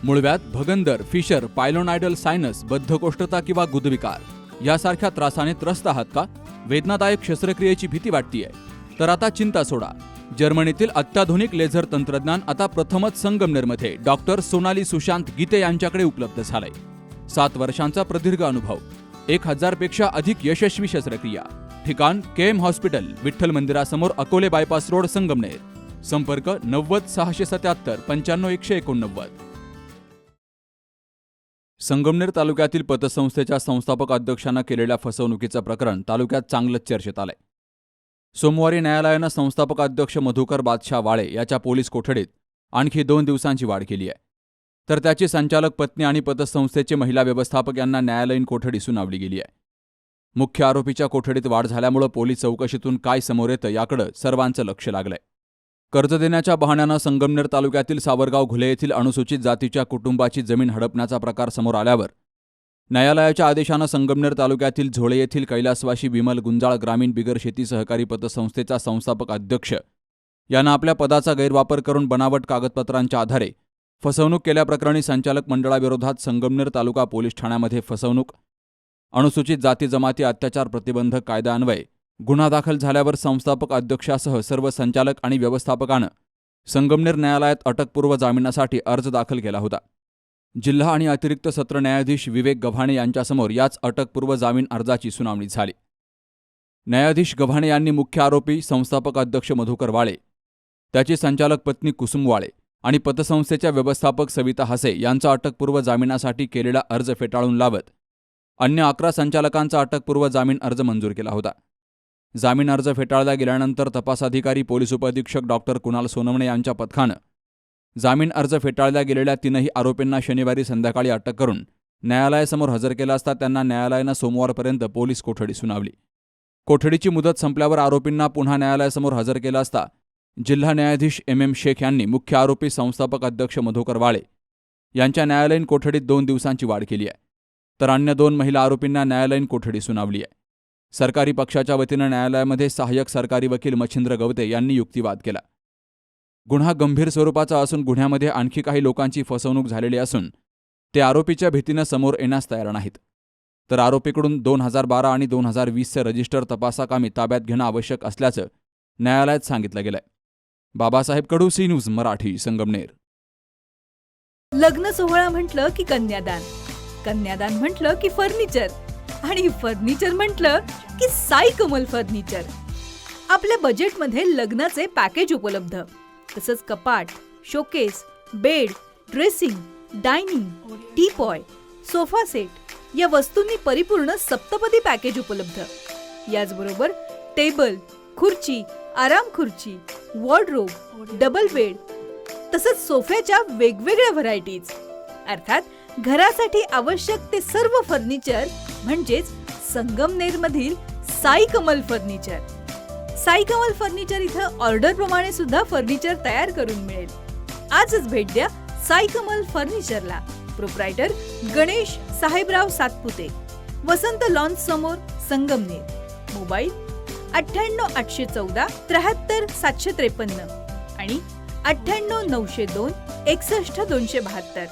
मूळव्याध, भगंदर, fissure, पायलोनायडल sinus, बद्धकोष्ठता किंवा गुदविकार यासारख्या त्रासाने त्रस्त आहात का? वेदनादायक शस्त्रक्रियेची भीती वाटतेय? तर आता चिंता सोडा. जर्मनीतील अत्याधुनिक लेझर तंत्रज्ञान आता प्रथमच संगमनेरमध्ये डॉक्टर सोनाली सुशांत गीते यांच्याकडे उपलब्ध झालंय. 7 वर्षांचा प्रदीर्घ अनुभव, 1000 पेक्षा अधिक यशस्वी शस्त्रक्रिया. ठिकाण केएम हॉस्पिटल, विठ्ठल मंदिरासमोर, अकोले बायपास रोड, संगमनेर. संपर्क 90 677 95 189. संगमनेर तालुक्यातील पतसंस्थेच्या संस्थापक अध्यक्षांना केलेल्या फसवणुकीचं प्रकरण तालुक्यात चांगलंच चर्चेत आलंय. सोमवारी न्यायालयानं संस्थापक अध्यक्ष मधुकर बादशाह वाळे याच्या पोलीस कोठडीत आणखी 2 दिवसांची वाढ केली आहे. तर त्याची संचालक पत्नी आणि पतसंस्थेचे महिला व्यवस्थापक यांना न्यायालयीन कोठडी सुनावली गेली आहे. मुख्य आरोपीच्या कोठडीत वाढ झाल्यामुळे पोलीस चौकशीतून काय समोर येतं याकडे सर्वांचं लक्ष लागलंय. कर्ज देण्याच्या बहाण्यानं संगमनेर तालुक्यातील सावरगाव घुले येथील अनुसूचित जातीच्या कुटुंबाची जमीन हडपण्याचा प्रकार समोर आल्यावर न्यायालयाच्या आदेशानं संगमनेर तालुक्यातील झोळे येथील कैलासवासी विमल गुंजाळ ग्रामीण बिगर शेती सहकारी पतसंस्थेचा संस्थापक अध्यक्ष यांना आपल्या पदाचा गैरवापर करून बनावट कागदपत्रांच्या आधारे फसवणूक केल्याप्रकरणी संचालक मंडळाविरोधात संगमनेर तालुका पोलीस ठाण्यामध्ये फसवणूक, अनुसूचित जाती जमाती अत्याचार प्रतिबंधक कायद्यान्वये गुन्हा दाखल झाल्यावर संस्थापक अध्यक्षासह सर्व संचालक आणि व्यवस्थापकानं संगमनेर न्यायालयात अटकपूर्व जामिनासाठी अर्ज दाखल केला होता. जिल्हा आणि अतिरिक्त सत्र न्यायाधीश विवेक गव्हाणे यांच्यासमोर याच अटकपूर्व जामीन अर्जाची सुनावणी झाली. न्यायाधीश गव्हाणे यांनी मुख्य आरोपी संस्थापक अध्यक्ष मधुकर वाळे, त्याची संचालक पत्नी कुसुम वाळे आणि पतसंस्थेच्या व्यवस्थापक सविता हसे यांचा अटकपूर्व जामिनासाठी केलेला अर्ज फेटाळून लावत अन्य 11 संचालकांचा अटकपूर्व जामीन अर्ज मंजूर केला होता. जामीन अर्ज फेटाळला गेल्यानंतर तपास अधिकारी पोलीस उपअधीक्षक डॉक्टर कुणाल सोनवणे यांच्या पथकानं जामीन अर्ज फेटाळल्या गेलेल्या 3 आरोपींना शनिवारी संध्याकाळी अटक करून न्यायालयासमोर हजर केलं असता त्यांना न्यायालयानं सोमवारपर्यंत पोलीस कोठडी सुनावली. कोठडीची मुदत संपल्यावर आरोपींना पुन्हा न्यायालयासमोर हजर केलं असता जिल्हा न्यायाधीश एम शेख यांनी मुख्य आरोपी संस्थापक अध्यक्ष मधुकर वाळे यांच्या न्यायालयीन कोठडीत 2 दिवसांची वाढ केली आहे. तर अन्य 2 महिला आरोपींना न्यायालयीन कोठडी सुनावली आहे. सरकारी पक्षाच्या वतीनं न्यायालयामध्ये सहाय्यक सरकारी वकील मच्छिंद्र गवते यांनी युक्तिवाद केला. गुन्हा गंभीर स्वरूपाचा असून गुन्ह्यामध्ये आणखी काही लोकांची फसवणूक झालेली असून ते आरोपीच्या भीतीनं समोर येण्यास तयार नाहीत. तर आरोपीकडून 2012 आणि 2020चे रजिस्टर तपासाकामी ताब्यात घेणं आवश्यक असल्याचं न्यायालयात सांगितलं गेलंय. बाबासाहेब कडू, सी न्यूज मराठी, संगमनेर. लग्न सोहळा म्हटलं की कन्यादान, कन्यादान म्हटलं की फर्निचर आणि फर्निचर म्हटलं की साई कमल फर्निचर. आपल्या बजेटमध्ये लग्नाचे पॅकेज उपलब्ध, तसंच कपाट, showcase, bed, dressing, dining, teapoy, sofa set या वस्तूंनी परिपूर्ण सप्तपदी पॅकेज उपलब्ध. याचबरोबर टेबल, खुर्ची, आराम खुर्ची, वॉर्डरोब, डबल बेड तसंच सोफ्याच्या वेगवेगळ्या व्हरायटीज. अर्थात घरासाठी आवश्यक ते सर्व फर्निचर म्हणजेच संगमनेरमधील साई कमल फर्निचर. साई कमल फर्निचर इथं ऑर्डर प्रमाणे सुद्धा फर्निचर तयार करून मिळेल. आजच भेट द्या साई कमल फर्निचरला. प्रोप्रायटर गणेश साहेबराव सातपुते, वसंत लॉन्स समोर, संगमनेर. मोबाईल 98 814 73 753 आणि 98 902 61 272.